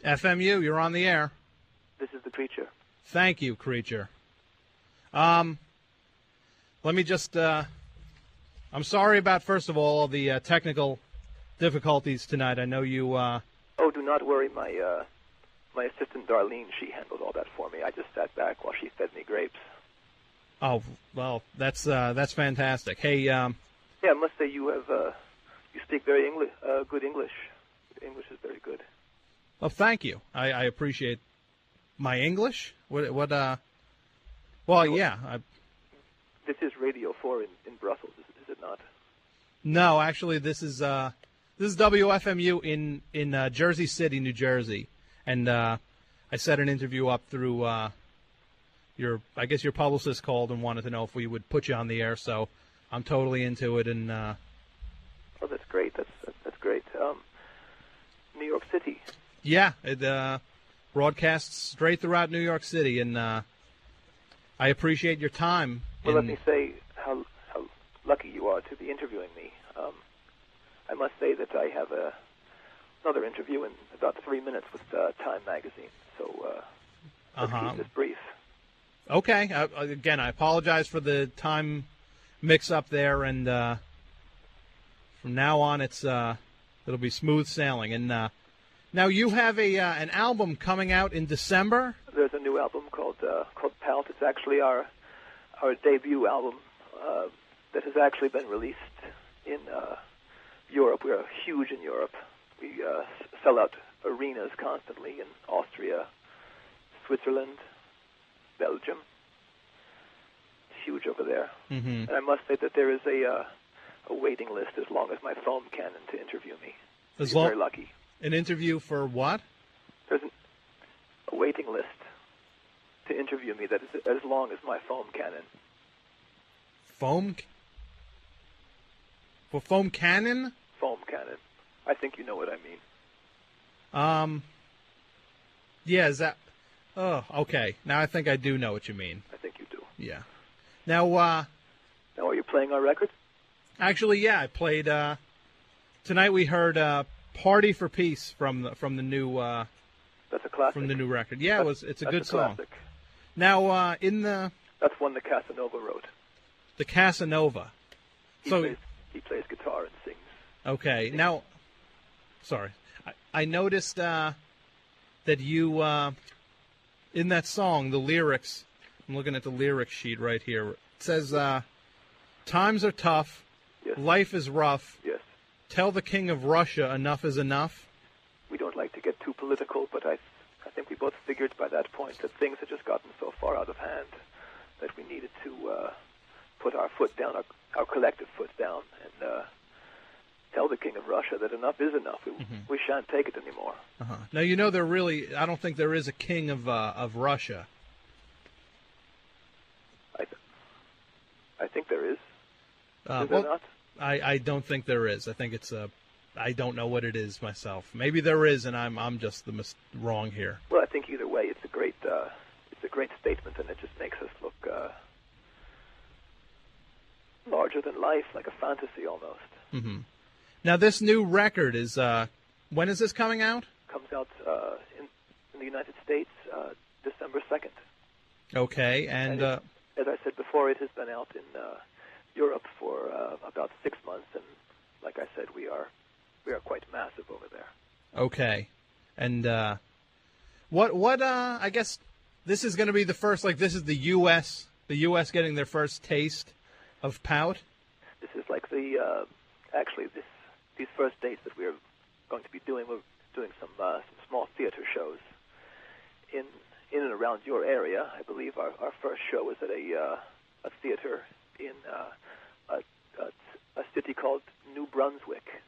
FMU, you're on the air. This is the Creature. Thank you, Creature. Let me just, I'm sorry about, first of all the technical difficulties tonight. I know you, Oh, do not worry. My assistant, Darlene, she handled all that for me. I just sat back while she fed me grapes. Oh, well, that's fantastic. Hey, Yeah, I must say you speak very good English. Your English is very good. well, thank you. I appreciate my English. Well, yeah. This is Radio 4 in Brussels, is it not? No, actually, this is WFMU in Jersey City, New Jersey, and I set an interview up through I guess your publicist called and wanted to know if we would put you on the air. So I'm totally into it, and oh, that's great. That's great. New York City. Yeah, it broadcasts straight throughout New York City, and I appreciate your time. Well, let me say how lucky you are to be interviewing me. I must say that I have another interview in about 3 minutes with Time Magazine, so let's keep this brief. Okay. Again, I apologize for the time mix-up there, and from now on, it'll be smooth sailing. And now you have an album coming out in December. There's a new album called POUT. It's actually our debut album that has actually been released in Europe. We are huge in Europe. We sell out arenas constantly in Austria, Switzerland, Belgium. It's huge over there. Mm-hmm. And I must say that there is a waiting list as long as my phone can to interview me. You're very lucky. An interview for what? There's a waiting list to interview me that is as long as my foam cannon. Foam? For foam cannon? Foam cannon. I think you know what I mean. Yeah, is that... Oh, okay. Now I think I do know what you mean. I think you do. Yeah. Now, Now, are you playing our record? Actually, yeah, I played... Tonight we heard Party for Peace from the new... That's a classic. From the new record. Yeah, it's a good song. Classic. Now, in the... That's one that Casanova wrote. The Casanova. He plays guitar and sings. Okay. Now, sorry. I noticed that you, in that song, the lyrics, I'm looking at the lyric sheet right here. It says, times are tough. Yes. Life is rough. Yes. Tell the king of Russia enough is enough. We don't like to get too political, but I think we both figured by that point that things had just gotten so far out of hand that we needed to put our foot down, our collective foot down, and tell the king of Russia that enough is enough. We shan't take it anymore. Uh-huh. Now, you know, I don't think there is a king of Russia. I think there is. Is there not? I don't think there is. I think it's I don't know what it is myself. Maybe there is, and I'm just wrong here. Well, I think either way, it's a great statement, and it just makes us look larger than life, like a fantasy almost. Mm-hmm. Now, this new record is when is this coming out? Comes out in the United States December 2nd. Okay, and as I said before, it has been out in Europe for about 6 months, and like I said, we are quite massive over there. Okay, and what I guess this is going to be the first. Like, this is the U.S. getting their first taste of POUT. This is like these first dates that we are going to be doing. We're doing some small theater shows in and around your area. I believe our first show is at a theater in a city called New Brunswick,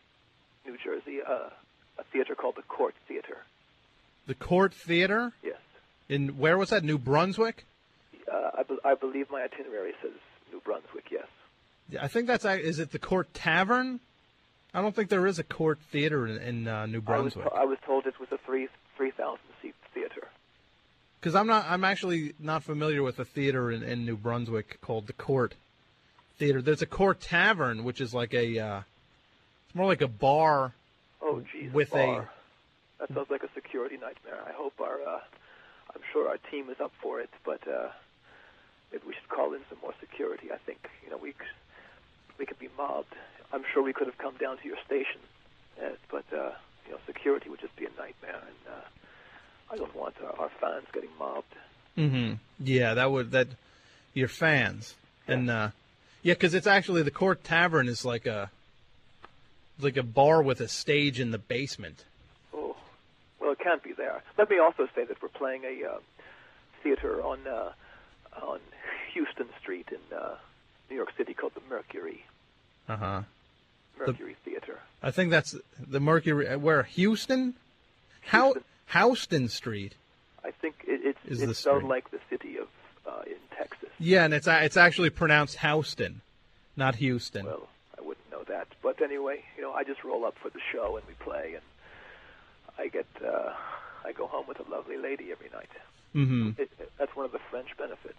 New Jersey. A theater called the Court Theater. The Court Theater? Yes. In where was that? New Brunswick? I believe my itinerary says New Brunswick. Yes. Yeah, I think that's. Is it the Court Tavern? I don't think there is a Court Theater in New Brunswick. I was told it was a 3,000 seat theater. Because I'm actually not familiar with a theater in New Brunswick called the Court Theater. There's a Court Tavern, which is like it's more like a bar. Oh, geez, with a bar. That sounds like a security nightmare. I hope I'm sure our team is up for it, but maybe we should call in some more security. I think, we could be mobbed. I'm sure we could have come down to your station, but security would just be a nightmare, and I don't want our fans getting mobbed. Mm-hmm. Yeah, your fans. Yeah. And, because it's actually, the Court Tavern is like a bar with a stage in the basement. Oh, well, it can't be there. Let me also say that we're playing a theater on Houston Street in New York City called the Mercury. Uh-huh. Mercury Theater. I think that's the Mercury. Where? Houston? Houston Street. I think it's spelled street. like the city of in Texas. Yeah, and it's actually pronounced Houston, not Houston. Well, I wouldn't know that. But anyway, I just roll up for the show and we play, and I go home with a lovely lady every night. Mm-hmm. That's one of the French benefits.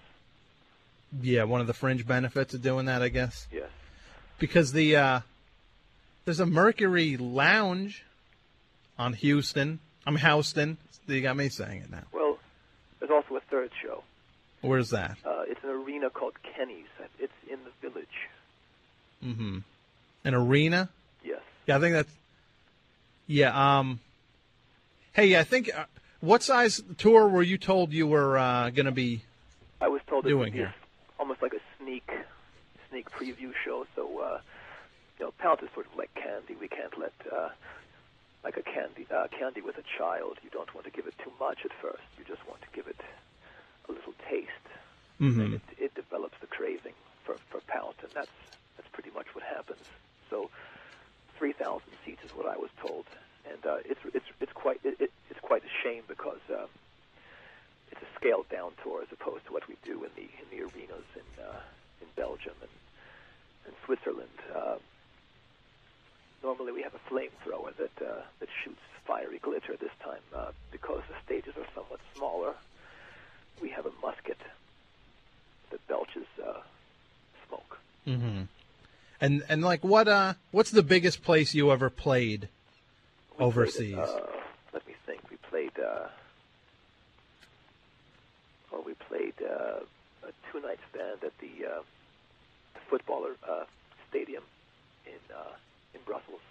Yeah, one of the fringe benefits of doing that, I guess. Yes. Because there's a Mercury Lounge on Houston. Houston. You got me saying it now. Well, there's also a third show. Where's that? It's an arena called Kenny's. It's in the Village. Mm-hmm. An arena? Yes. Yeah, I think that's... Yeah, Hey, I think... what size tour were you told you were going to be I was told it doing would be here? Almost like a sneak preview show. So, POUT is sort of like candy. We can't let like a candy with a child. You don't want to give it too much at first. You just want to give it a little taste. Mm-hmm. And it develops the craving for POUT, and that's pretty much what happens. So, 3,000 seats is what I was told, and it's quite a shame because it's a scaled down tour as opposed to what we do in the arenas in Belgium and Switzerland. Normally we have a flamethrower that shoots fiery glitter. This time, because the stages are somewhat smaller, we have a musket that belches smoke. Mm-hmm. And like what's the biggest place you ever played overseas? Let me think. We played a two-night stand at the footballer stadium in Brussels.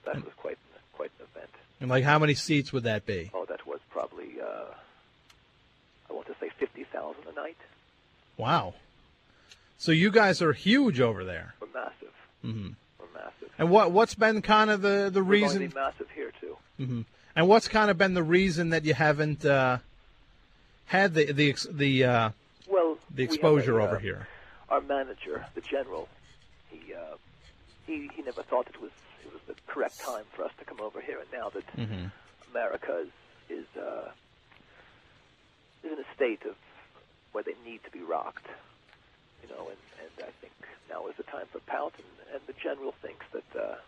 That was quite an event. And like how many seats would that be? Oh, that was probably I want to say 50,000 a night. Wow. So you guys are huge over there. We're massive. Mm-hmm. We're massive. And what's been kind of the We're reason? going to be massive here too. Mm-hmm. And what's kind of been the reason that you haven't had the exposure over here? Our manager, the general, he never thought it was the correct time for us to come over here. And now that America is in a state of where they need to be rocked, and I think now is the time for POUT, and the general thinks that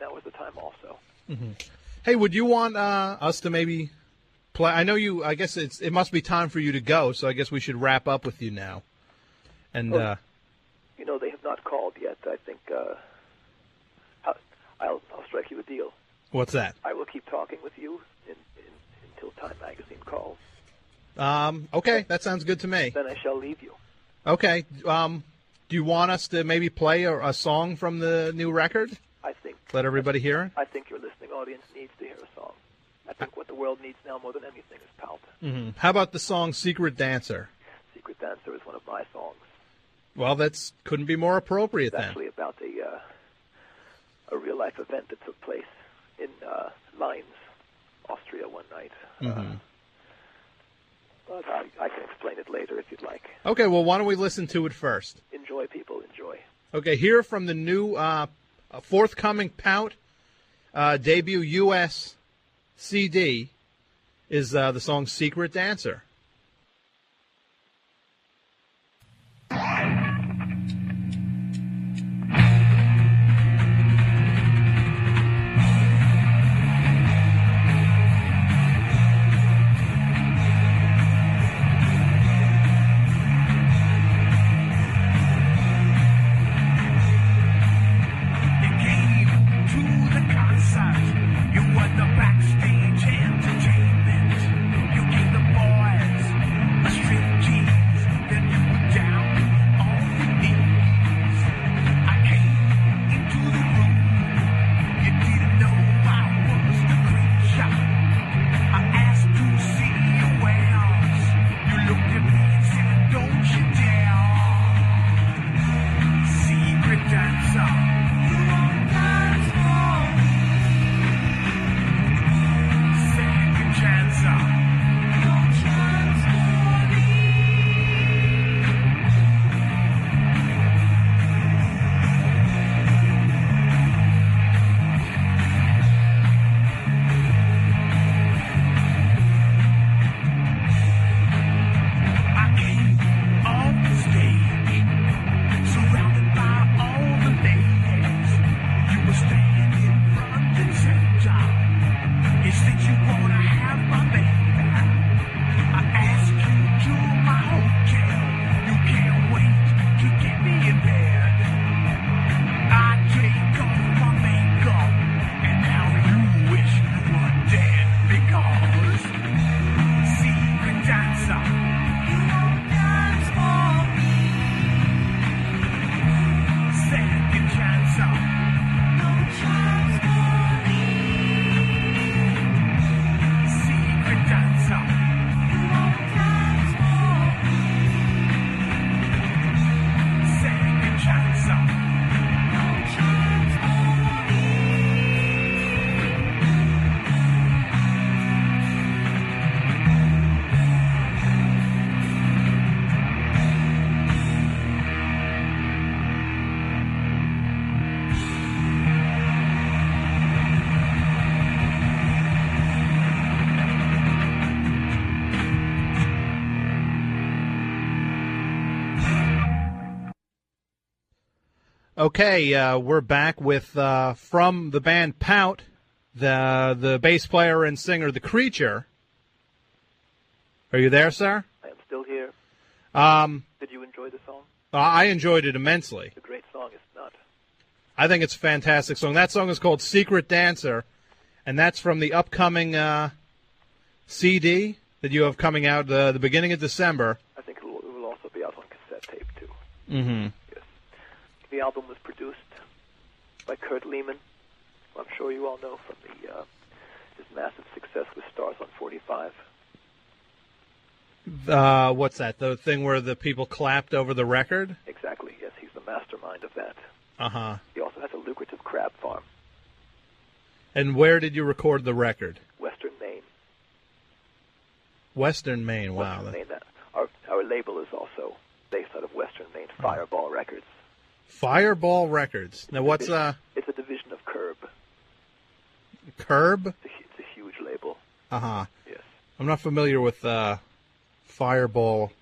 now is the time also. Mm-hmm. Hey, would you want us to maybe play? I know you. I guess it must be time for you to go, so I guess we should wrap up with you now. And they have not called yet. I think I'll strike you a deal. What's that? I will keep talking with you until Time Magazine calls. Okay, that sounds good to me. Then I shall leave you. Okay. Do you want us to maybe play a song from the new record? I think. Let everybody hear it? I think your listening audience needs to hear a song. I think what the world needs now more than anything is POUT. Mm-hmm. How about the song Secret Dancer? Secret Dancer is one of my songs. Well, that's couldn't be more appropriate It's then. actually about a real-life event that took place in Mainz, Austria one night. Mm-hmm. But I can explain it later if you'd like. Okay, well, why don't we listen to it first? Enjoy, people, enjoy. Okay, here from the new forthcoming POUT debut U.S. CD is the song Secret Dancer. You were the backstage Okay, we're back with from the band POUT, the bass player and singer, The Creature. Are you there, sir? I am still here. Did you enjoy the song? I enjoyed it immensely. It's a great song, is it not? I think it's a fantastic song. That song is called Secret Dancer, and that's from the upcoming CD that you have coming out the beginning of December. I think it will also be out on cassette tape, too. Mm-hmm. Yes. The album was produced by Kurt Lehman, who I'm sure you all know from his massive success with Stars on 45. What's that? The thing where the people clapped over the record? Exactly, yes. He's the mastermind of that. Uh-huh. He also has a lucrative crab farm. And where did you record the record? Western Maine. Western Maine, wow. Western Maine. Our label is also based out of Western Maine, Fireball Records. Fireball Records. Now, what's It's a division of Curb. Curb? It's a huge label. Uh-huh. Yes. I'm not familiar with Fireball,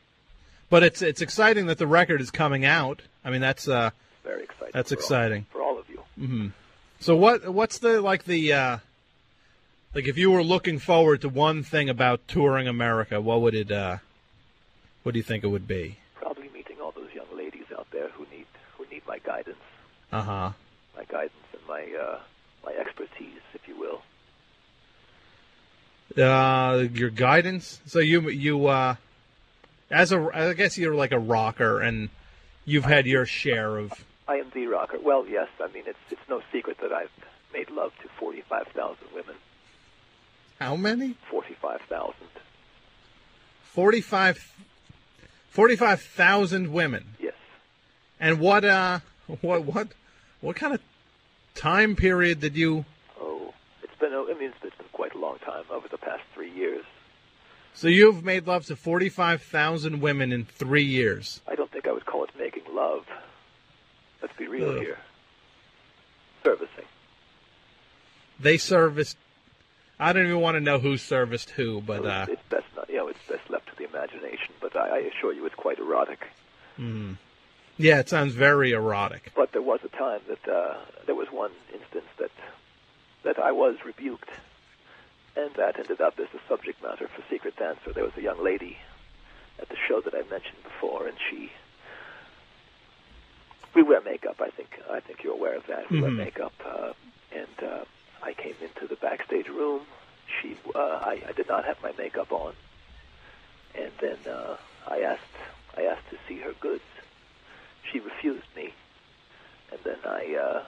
but it's exciting that the record is coming out. I mean, that's very exciting. That's exciting for all of you. Mm-hmm. So what's like if you were looking forward to one thing about touring America, what would what do you think it would be? Probably meeting all those young ladies out there who need my guidance. Uh-huh. My guidance and my expertise, if you will. Your guidance. So you I guess you're like a rocker, and you've had your share of. I am the rocker. Well, yes. I mean, it's no secret that I've made love to 45,000 women. How many? 45,000. 45,000 women. Yes. And what kind of time period did you? Oh, it's been quite a long time, over the past 3 years. So you've made love to 45,000 women in 3 years. I don't think I would call it making love. Let's be real here. Servicing. They serviced. I don't even want to know who serviced who, but it's best not. It's best left to the imagination. But I assure you, it's quite erotic. Mm. Yeah, it sounds very erotic. But there was a time that there was one instance that I was rebuked, and that ended up as the subject matter for Secret Dancer. There was a young lady at the show that I mentioned before, and we wear makeup. I think you're aware of that. We wear makeup, and I came into the backstage room. I did not have my makeup on, and then I asked to see her goods. She refused me, and then I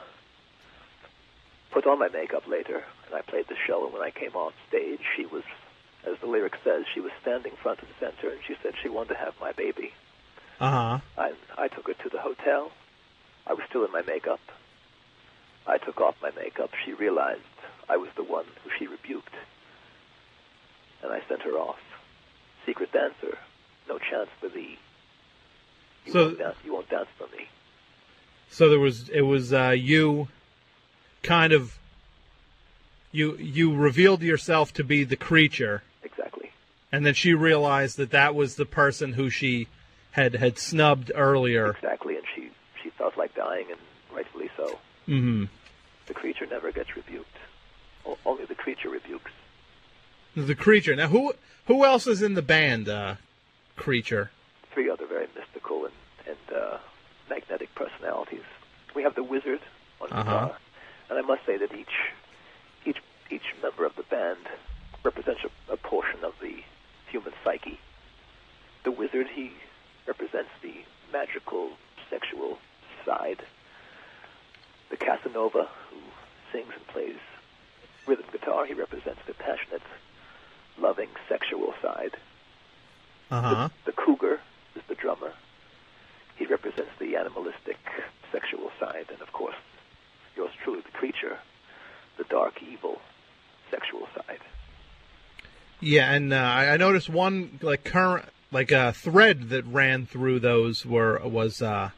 put on my makeup later, and I played the show. And when I came off stage, she was, as the lyric says, she was standing front and center, and she said she wanted to have my baby. Uh-huh. I took her to the hotel. I was still in my makeup. I took off my makeup. She realized I was the one who she rebuked, and I sent her off. Secret Dancer, no chance for thee. You won't dance for me. So it was you kind of you revealed yourself to be the creature. Exactly. And then she realized that was the person who she had snubbed earlier. Exactly, and she felt like dying, and rightfully so. Mm-hmm. The creature never gets rebuked. Only the creature rebukes. The creature. Now, who else is in the band, Creature? 3 other very mystical and magnetic personalities. We have the Wizard on guitar, and I must say that each member of the band represents a portion of the human psyche. The Wizard, he represents the magical, sexual side. The Casanova, who sings and plays rhythm guitar, he represents the passionate, loving, sexual side. The Cougar is the drummer. He represents the animalistic, sexual side. And, of course, yours truly, the Creature, the dark, evil, sexual side. Yeah, and I noticed one a thread that ran through those was the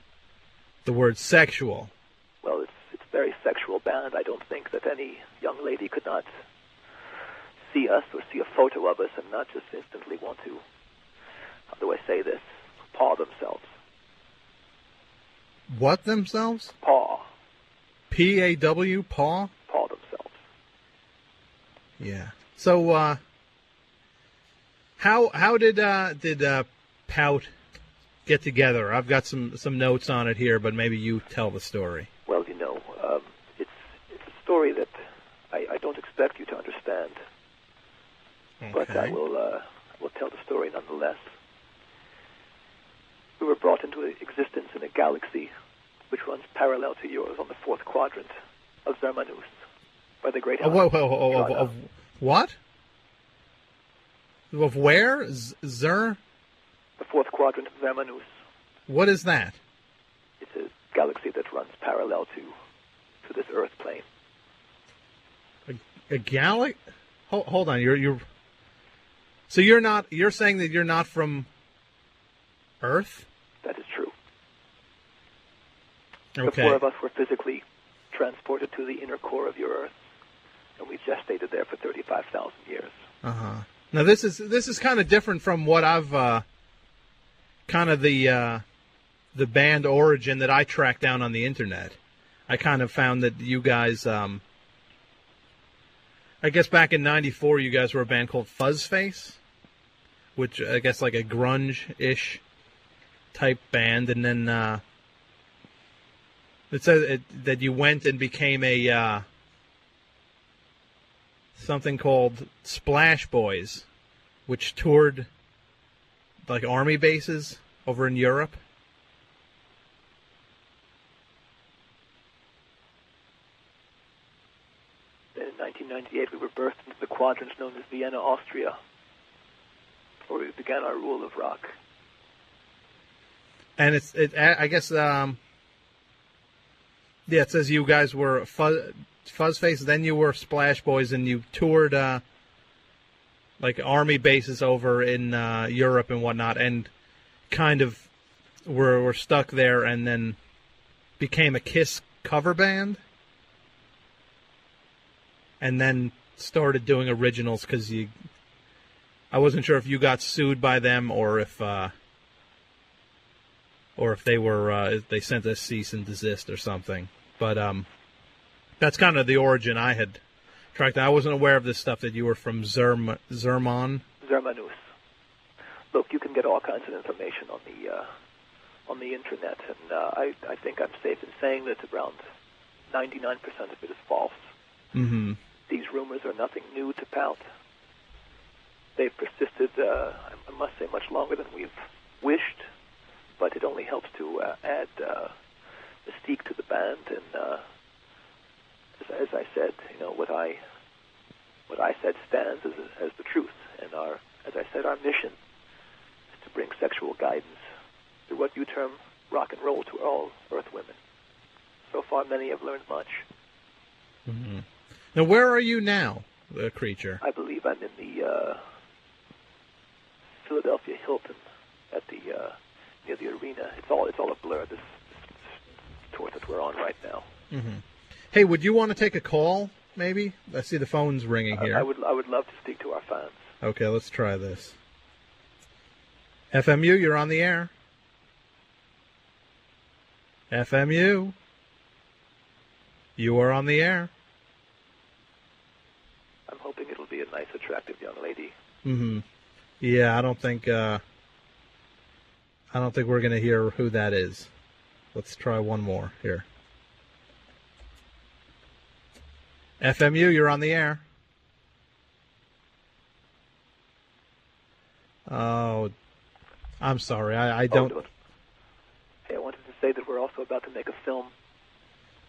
word sexual. Well, it's a very sexual band. I don't think that any young lady could not see us or see a photo of us and not just instantly want to, how do I say this, paw themselves. what themselves? PAW. P-A-W, paw? PAW themselves. Yeah. So, how did POUT get together? I've got some notes on it here, but maybe you tell the story. Well, it's a story that I don't expect you to understand, Okay. but I will tell the story nonetheless. We were brought into existence in a galaxy which runs parallel to yours on the fourth quadrant of Zermanus by the great... Of what? Of where? Zer? The fourth quadrant of Zermanus. What is that? It's a galaxy that runs parallel to this Earth plane. A galaxy? Hold on. So you're saying that you're not from Earth? That is true. Okay. The four of us were physically transported to the inner core of your Earth, and we gestated there for 35,000 years. Uh-huh. Now this is kind of different from what I've kind of the band origin that I tracked down on the internet. I kind of found that you guys, I guess back in '94, you guys were a band called Fuzzface, which I guess like a grunge-ish type band, and then it says that you went and became a something called Splash Boys, which toured like army bases over in Europe. Then in 1998, we were birthed into the quadrant known as Vienna, Austria, where we began our rule of rock. And I guess, yeah, it says you guys were Fuzzface, then you were Splash Boys, and you toured like army bases over in Europe and whatnot, and kind of were stuck there, and then became a Kiss cover band, and then started doing originals because I wasn't sure if you got sued by them or if they were they sent a cease and desist or something. But that's kind of the origin I had tracked. I wasn't aware of this stuff that you were from Zermanus. Look, you can get all kinds of information on the internet, and I think I'm safe in saying that around 99% of it is false. Mm-hmm. These rumors are nothing new to POUT. They've persisted, I must say, much longer than we've wished, but it only helps to add mystique to the band. And as I said, what I said stands as the truth. And as I said, our mission is to bring sexual guidance through what you term rock and roll to all Earth women. So far, many have learned much. Mm-hmm. Now, where are you now, Creature? I believe I'm in the Philadelphia Hilton at the near the arena. It's all a blur. This tour that we're on right now. Mm-hmm. Hey, would you want to take a call? Maybe I see the phone's ringing here. I would love to speak to our fans. Okay, let's try this. FMU, you're on the air. FMU, you are on the air. I'm hoping it'll be a nice, attractive young lady. Mm-hmm. Yeah, I don't think we're going to hear who that is. Let's try one more here. FMU, you're on the air. Oh, I'm sorry. I don't. Hey, I wanted to say that we're also about to make a film.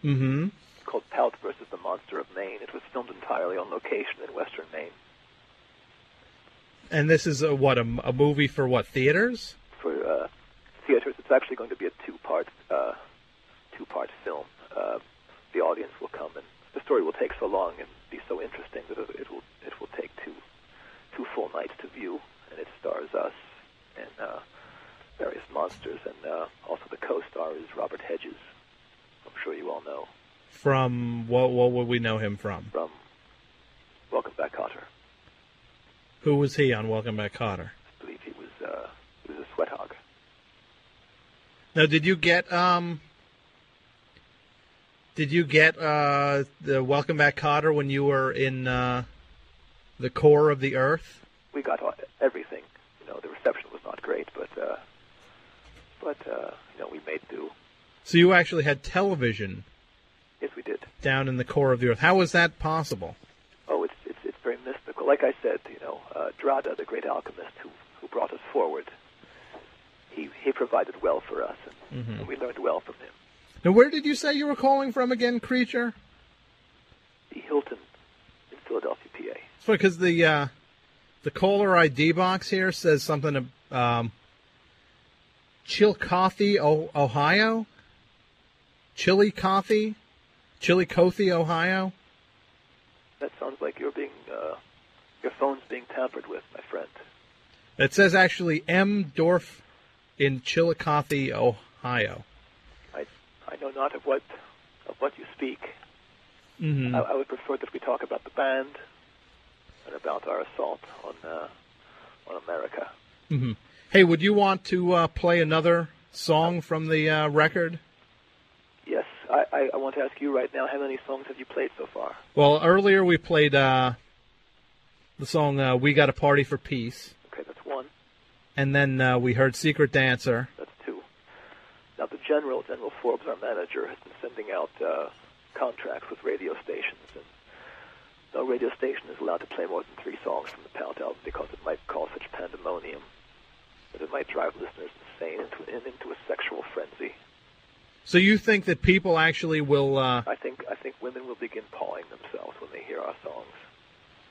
Mm-hmm. Called POUT versus the Monster of Maine. It was filmed entirely on location in western Maine. And this is a movie for what, theaters? For theaters. It's actually going to be a two-part film. The audience will come, and the story will take so long and be so interesting that it will take two full nights to view. And it stars us and various monsters, and also the co-star is Robert Hedges. I'm sure you all know. From what would we know him from? From Welcome Back, Kotter. Who was he on Welcome Back, Kotter? I believe he was a sweat hog. Now, did you get Did you get the Welcome Back, Kotter when you were in the core of the Earth? We got everything. The reception was not great, but we made do. So you actually had television? Yes, we did. Down in the core of the Earth. How was that possible? Oh, it's very mystical. Like I said, Drada, the great alchemist who brought us forward, he provided well for us, and we learned well from him. Now, where did you say you were calling from again, Creature? The Hilton in Philadelphia, PA. It's funny because the caller ID box here says something Chillicothe, Ohio? Chillicothe, Ohio? That sounds like your phone's being tampered with, my friend. It says actually M. Dorf in Chillicothe, Ohio. I know not of what you speak. Mm-hmm. I would prefer that we talk about the band and about our assault on America. Mm-hmm. Hey, would you want to play another song from the record? Yes, I want to ask you right now, how many songs have you played so far? Well, earlier we played the song "We Got a Party for Peace." Okay, that's one. And then we heard "Secret Dancer." That's two. Now, the General Forbes, our manager, has been sending out contracts with radio stations, and no radio station is allowed to play more than 3 songs from the POUT album because it might cause such pandemonium that it might drive listeners insane into a sexual frenzy. So you think that people actually will? I think women will begin pawing themselves when they hear our songs.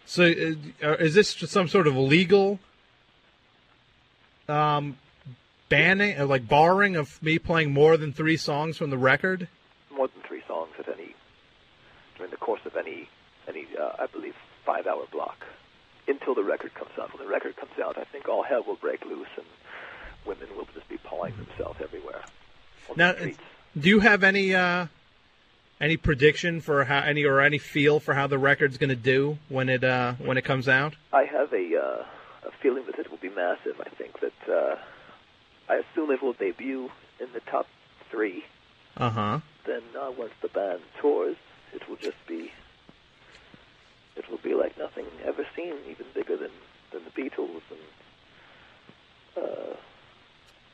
So is this some sort of legal banning, or like barring of me playing more than 3 songs from the record? More than 3 songs during the course of any I believe 5-hour block until the record comes out. When the record comes out, I think all hell will break loose and women will just be pawing themselves everywhere on the streets. Do you have any prediction for how any feel for how the record's going to do when it comes out? I have a feeling that it will be massive. I think that I assume it will debut in the top 3. Then once the band tours, it will be like nothing ever seen, even bigger than the Beatles and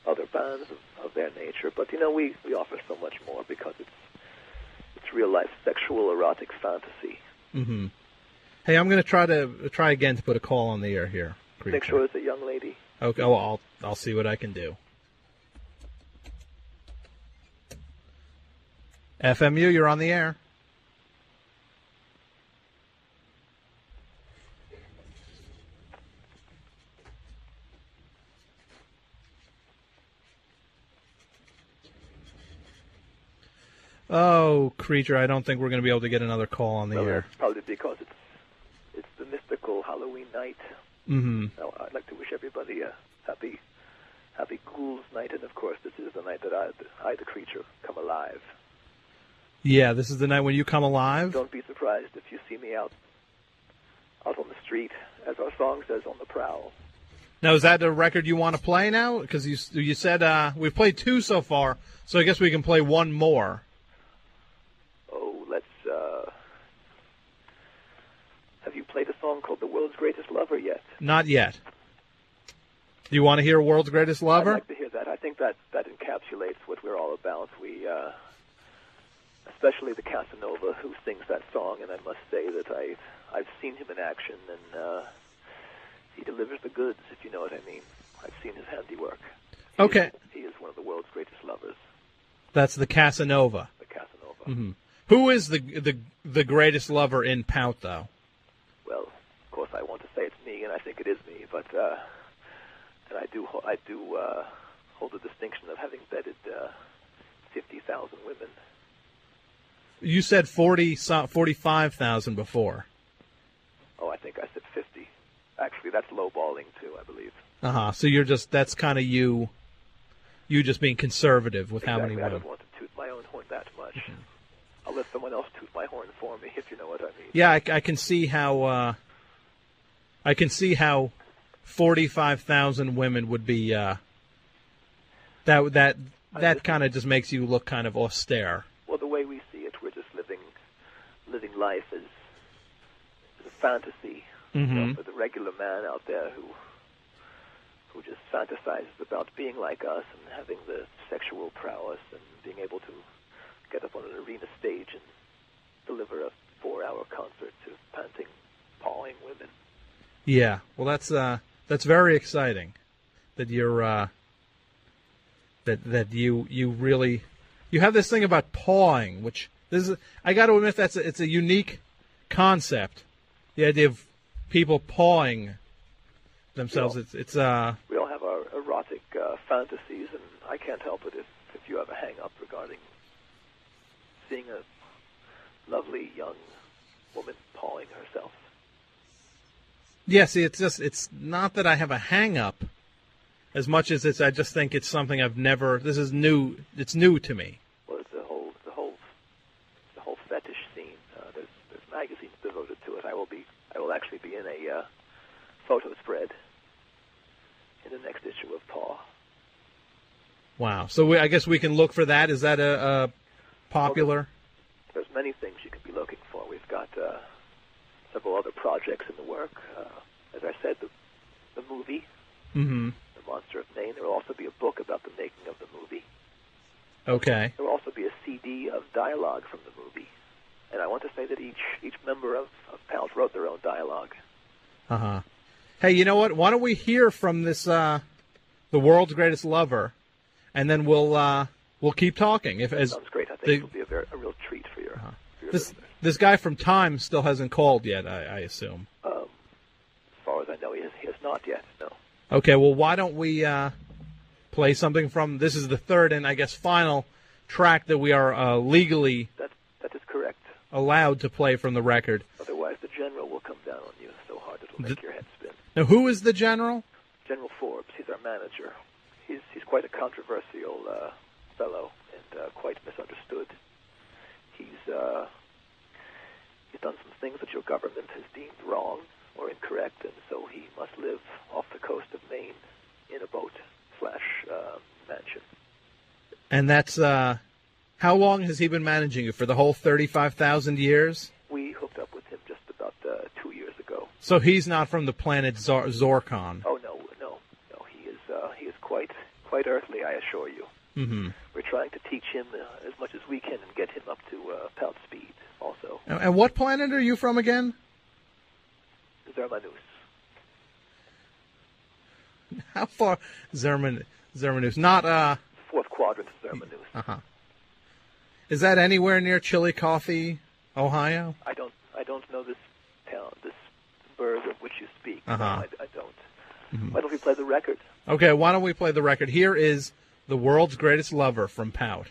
other bands of their nature. But we offer so much more because it's real life sexual erotic fantasy. Mm-hmm. Hey, I'm going to try again to put a call on the air here. Creature. Make sure it's a young lady. Okay. Well, I'll see what I can do. FMU, you're on the air. Oh, Creature, I don't think we're going to be able to get another call on the air. Probably because it's the mystical Halloween night. Mm-hmm. Now, I'd like to wish everybody a happy Ghouls night, and of course, this is the night that I, the Creature, come alive. Yeah, this is the night when you come alive? Don't be surprised if you see me out on the street, as our song says, on the prowl. Now, is that the record you want to play now? Because you said we've played 2 so far, so I guess we can play 1 more. Oh, let's... Have you played a song called The World's Greatest Lover yet? Not yet. Do you want to hear World's Greatest Lover? I'd like to hear that. I think that encapsulates what we're all about. We, especially the Casanova who sings that song, and I must say that I've seen him in action, and he delivers the goods, if you know what I mean. I've seen his handiwork. Okay. He is one of the world's greatest lovers. That's the Casanova. The Casanova. Mm-hmm. Who is the greatest lover in POUT, though? Well, of course, I want to say it's me, and I think it is me, but and I do hold the distinction of having bedded 50,000 women. You said 45,000 before. Oh, I think I said 50. Actually, that's lowballing too, I believe. So that's kind of you just being conservative with exactly. how many women. I don't want to toot my own horn that much. Mm-hmm. I'll let someone else toot my horn for me, if you know what I mean. Yeah, I can see how 45,000 women would be. That kind of just makes you look kind of austere. Well, the way we see it, we're just life is a fantasy for the regular man out there who just fantasizes about being like us and having the sexual prowess and being able to get up on an arena stage and deliver a 4-hour concert to panting, pawing women. Yeah, well, that's very exciting that you're that you really have this thing about pawing, which I got to admit it's a unique concept. The idea of people pawing themselves. It's we all have our erotic fantasies, and I can't help it if you have a hang-up regarding seeing a lovely young woman pawing herself. Yeah, see, it's not that I have a hang-up as much as I just think it's something I've never. This is new. It's new to me. Well, it's the whole fetish scene. There's magazines devoted to it. I will actually be in a photo spread in the next issue of Paw. Wow. So I guess we can look for that. Is that a popular? Well, there's many things you could be looking for. We've got several other projects in the work. As I said, the movie, The Monster of Maine. There will also be a book about the making of the movie. Okay. There will also be a CD of dialogue from the movie. And I want to say that each member of POUT wrote their own dialogue. Uh-huh. Hey, you know what? Why don't we hear from this, The World's Greatest Lover, and then we'll keep talking. Sounds great. I think it will be a real treat for your listeners. This guy from Time still hasn't called yet, I assume. As far as I know, he has not yet, no. Okay, well, why don't we play something from... This is the third and, I guess, final track that we are legally... That is correct. ...allowed to play from the record. Otherwise, the General will come down on you so hard it'll make your head spin. Now, who is the General? General Forbes. He's our manager. He's quite a controversial fellow and quite misunderstood. He's done some things that your government has deemed wrong or incorrect, and so he must live off the coast of Maine in a boat/mansion. And that's how long has he been managing you? For the whole 35,000 years? We hooked up with him just about 2 years ago. So he's not from the planet Zorkon? Oh no. He is quite earthly, I assure you. Mm-hmm. We're trying to teach him as much as we can and get him up to POUT speed also. And what planet are you from again? Zermanus. How far? Zermanus. Not, Fourth quadrant of Zermanus. Uh-huh. Is that anywhere near Chillicothe, Ohio? I don't know this town, this burg of which you speak. Uh-huh. No, I don't. Mm-hmm. Why don't we play the record? Okay, why don't we play the record? Here is The World's Greatest Lover from POUT.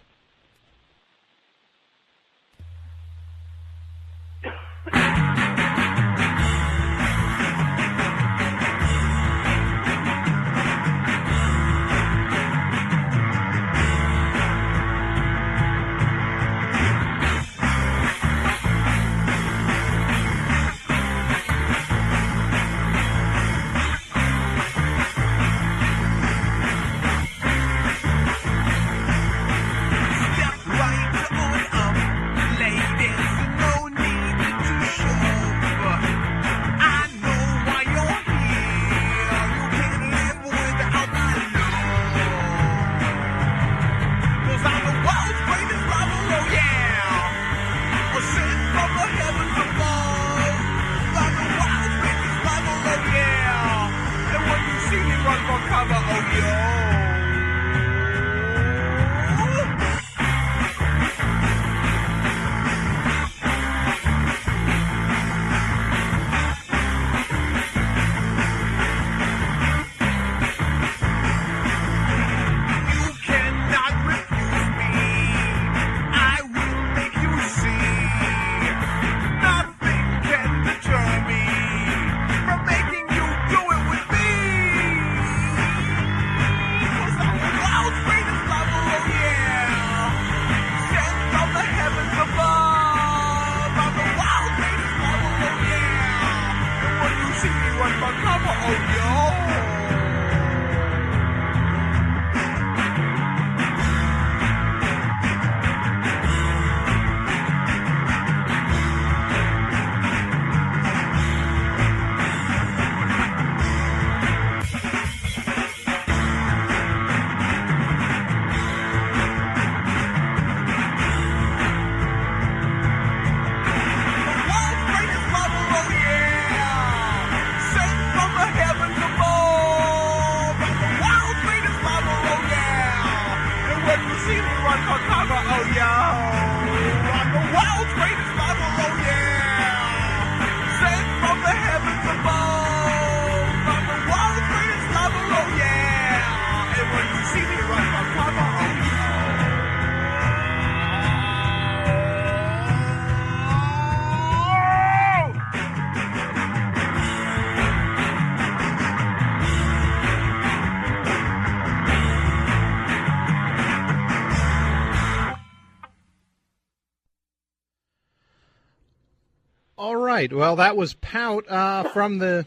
right. Well, that was POUT from the...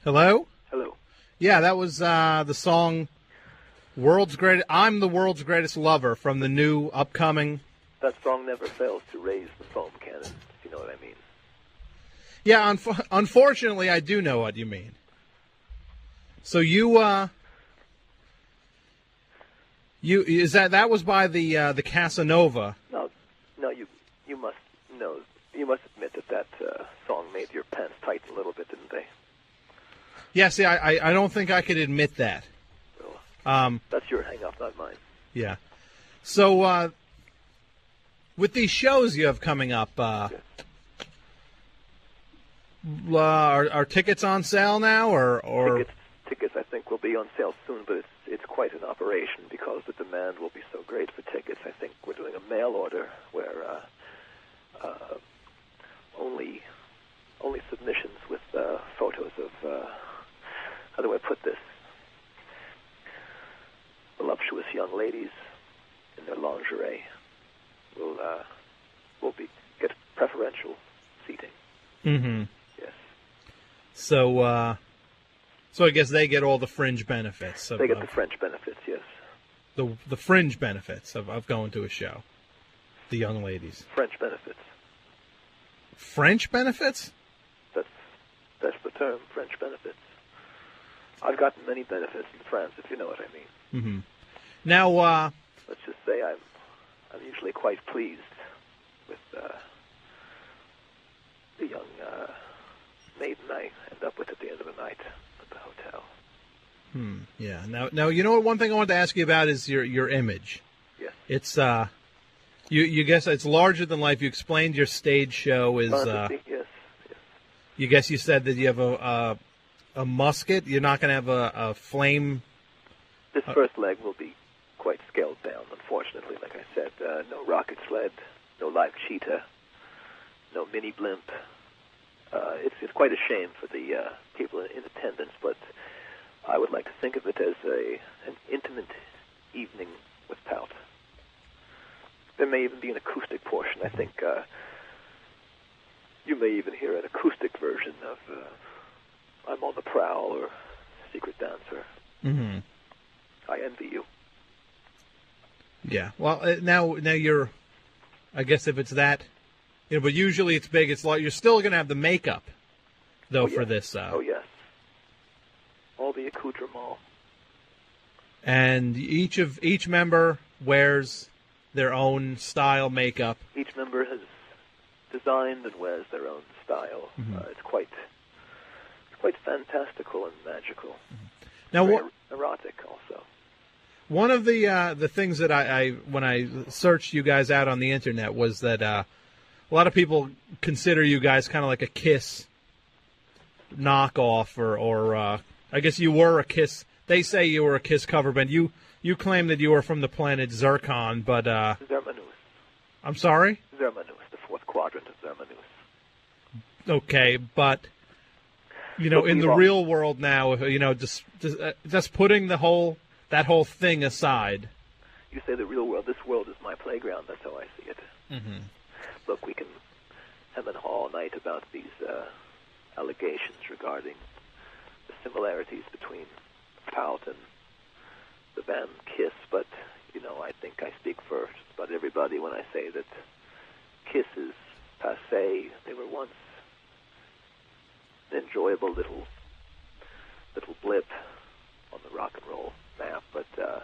Hello? Hello. Yeah, that was the song "World's Greatest." I'm the World's Greatest Lover from the new upcoming... That song never fails to raise the foam cannon, if you know what I mean. Yeah, unfortunately, I do know what you mean. So that was by the Casanova. No, you must know. You must admit that song made your pants tighten a little bit, didn't they? Yeah, see, I don't think I could admit that. Well, that's your hang-up, not mine. Yeah. So, with these shows you have coming up, are tickets on sale now, or Tickets I think will be on sale soon, but it's quite an operation because the demand will be so great for tickets. I think we're doing a mail order where only submissions with photos of how do I put this? Voluptuous young ladies in their lingerie will get preferential seating. Mm-hmm. Yes. So I guess they get all the fringe benefits. They get the French benefits, yes. The fringe benefits of going to a show. The young ladies. French benefits. French benefits? That's the term, French benefits. I've gotten many benefits in France, if you know what I mean. Mm-hmm. Now, let's just say I'm usually quite pleased with the young maiden I end up with at the end of the night at the hotel. Yeah. Now, you know what? One thing I wanted to ask you about is your image. Yes. It's you guess it's larger than life. You explained your stage show is. Yes. You guess you said that you have a musket. You're not going to have a flame. This first leg will be quite scaled down, unfortunately. Like I said, no rocket sled, no live cheetah, no mini blimp. It's quite a shame for the people in attendance, but I would like to think of it as an intimate evening with POUT. There may even be an acoustic portion. I think you may even hear an acoustic version of I'm on the Prowl or Secret Dancer. Mm-hmm. I envy you. Yeah. Well, now you're. I guess if it's that, but usually it's big. It's like you're still going to have the makeup, though, for this. Oh yes. All the accoutrements. And each member wears their own style makeup. Each member has designed and wears their own style. Mm-hmm. It's quite fantastical and magical. Mm-hmm. Now, erotic also. One of the things that I when I searched you guys out on the internet was that a lot of people consider you guys kind of like a Kiss knockoff, or I guess you were a Kiss. They say you were a Kiss cover band. You claim that you were from the planet Zircon, but Zermanus. I'm sorry? Zermanus, the fourth quadrant of Zermanus. Okay, but in the real world now, just putting that whole thing aside. You say the real world. This world is my playground. That's how I see it. Mm-hmm. Look, we can hem and haw all night about these allegations regarding the similarities between POUT and the band Kiss, but I think I speak for just about everybody when I say that Kiss is passé. They were once an enjoyable little blip on the rock and roll map, but the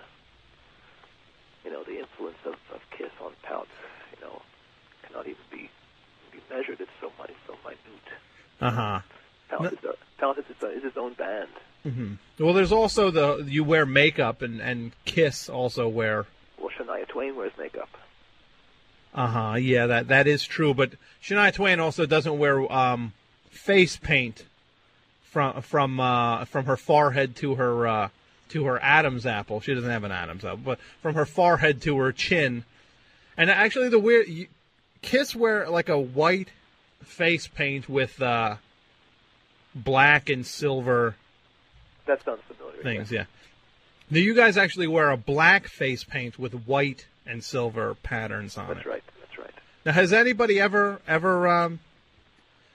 influence of Kiss on POUT, cannot even be measured. It's so minute. Uh-huh. POUT is his own band. Mm-hmm. Well, there's also you wear makeup, and Kiss also wear. Well, Shania Twain wears makeup. Uh-huh. Yeah, that is true. But Shania Twain also doesn't wear face paint from her forehead to her Adam's apple. She doesn't have an Adam's apple, but from her forehead to her chin. And actually, Kiss wear like a white face paint with black and silver. That sounds familiar. Things, yeah. Now, you guys actually wear a black face paint with white and silver patterns on it. That's right. Now, has anybody ever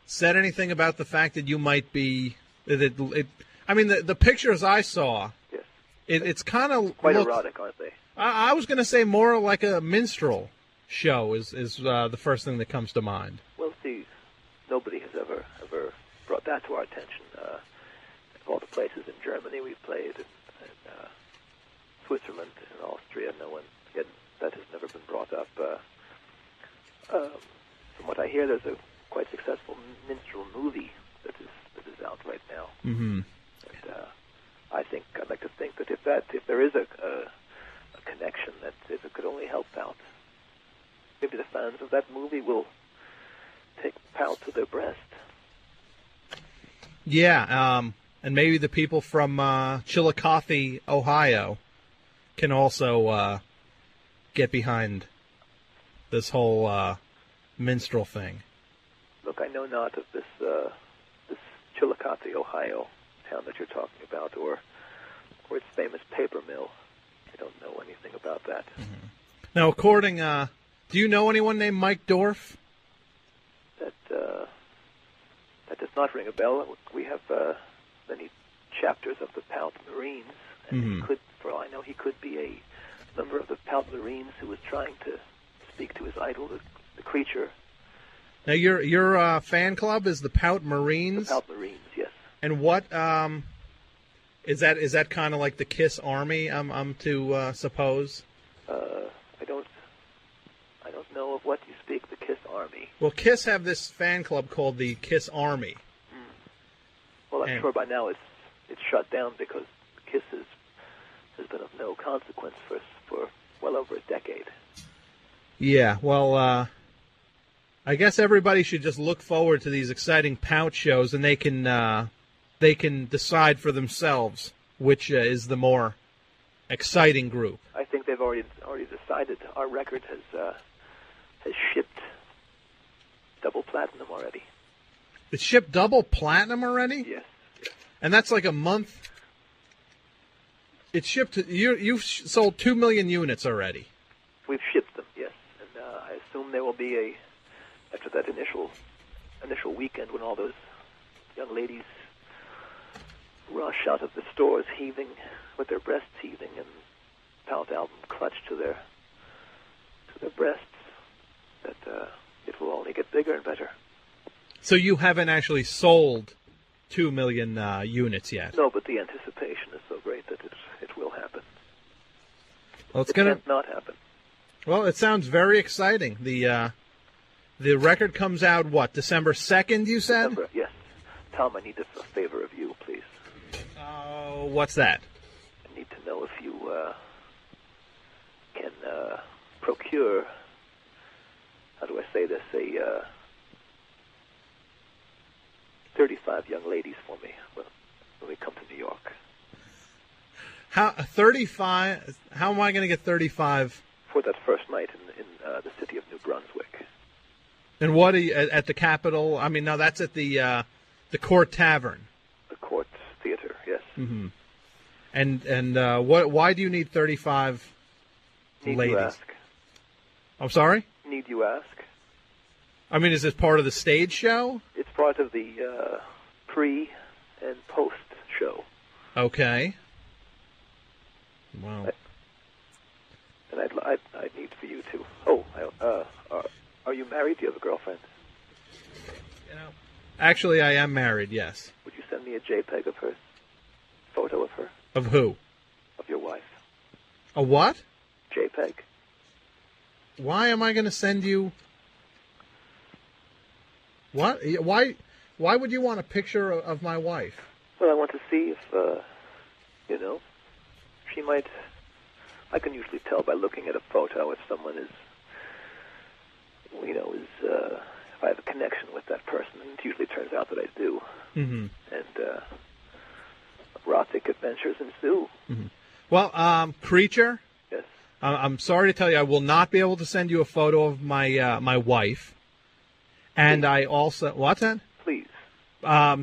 said anything about the fact that you might be? I mean, the pictures I saw, yes, it's kind of quite erotic, aren't they? I was going to say more like a minstrel show is the first thing that comes to mind. Well, see, nobody has ever brought that to our attention. Of all the places in Germany we've played, and Switzerland and Austria, no one yet that has never been brought up. From what I hear, there's a quite successful minstrel movie that is out right now. Mm-hmm. And I'd like to think that if there is a connection, that if it could only help out, maybe the fans of that movie will take POUT to their breast. Yeah, and maybe the people from Chillicothe, Ohio, can also get behind this whole minstrel thing. Look, I know not of this Chillicothe, Ohio town that you're talking about, or its famous paper mill. I don't know anything about that. Mm-hmm. Now, do you know anyone named Mike Dorf? That does not ring a bell. We have many chapters of the POUT Marines, and Mm-hmm. for all I know, he could be a member of the POUT Marines who was trying to speak to his idol, the creature. Now, your fan club is the POUT Marines? The POUT Marines, yes. And what is that? Is that kind of like the KISS Army? I'm to suppose. I don't know of what you speak. The KISS Army. Well, KISS have this fan club called the KISS Army. Well, I'm sure by now it's shut down because KISS has been of no consequence for well over a decade. Yeah. Well, I guess everybody should just look forward to these exciting POUT shows, and they can decide for themselves which is the more exciting group. I think they've already decided. Our record has shipped double platinum already. It shipped double platinum already? Yes. And that's like a month. It shipped. You've sold 2 million units already. We've shipped them, yes, and I assume there will be after that initial weekend when all those young ladies rush out of the stores heaving with their breasts heaving and POUT album clutched to their breasts, that it will only get bigger and better. So you haven't actually sold 2 million units yet? No, but the anticipation is so great that it will happen. Well, it can't not happen. Well, it sounds very exciting. The record comes out, what, December 2nd, you said? December, yes. Tom, I need a favor of you, please. What's that? I need to know if you can procure, how do I say this, 35 young ladies for me when we come to New York. How 35? How am I going to get 35? For that first night in the city of New Brunswick. And what are you, at the Capitol? I mean, no, that's at the Court Tavern. The Court Theater, yes. Mm-hmm. And why do you need 35 Need ladies? you ask? I'm sorry? Need you ask? I mean, is this part of the stage show? It's part of the pre and post show. Okay. Wow. And I'd need for you to. Oh, are you married? Do you have a girlfriend? Actually, I am married. Yes. Would you send me a JPEG of her? Photo of her? Of who? Of your wife. A what? JPEG. Why am I going to send you? What? Why would you want a picture of my wife? Well, I want to see if she might. I can usually tell by looking at a photo if someone is, if I have a connection with that person, and it usually turns out that I do. Mm-hmm. And erotic adventures ensue. Mm-hmm. Well, Creature. Yes. I'm sorry to tell you, I will not be able to send you a photo of my my wife. And Please. I also, what's that? Please.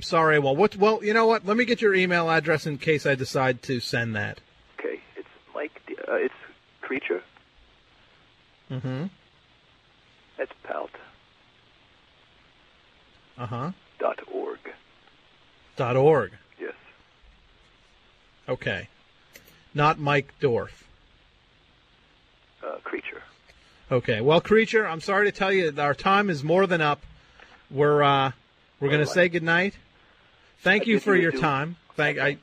Sorry. Well, you know what? Let me get your email address in case I decide to send that. Okay, it's Mike. It's Creature. Mm-hmm. It's POUT. Uh-huh. .org. .org. Yes. Okay. Not Mike Dorf. Creature. Okay. Well, Creature, I'm sorry to tell you our time is more than up. We're going to say goodnight. Thank you for your time. I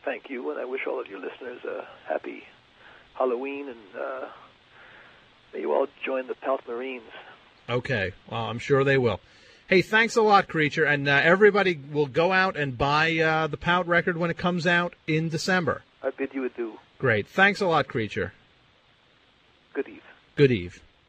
thank you, and I wish all of your listeners a happy Halloween, and may you all join the POUT Marines. Okay. Well, I'm sure they will. Hey, thanks a lot, Creature, and everybody will go out and buy the POUT record when it comes out in December. I bid you adieu. Great. Thanks a lot, Creature. Good eve. Good eve.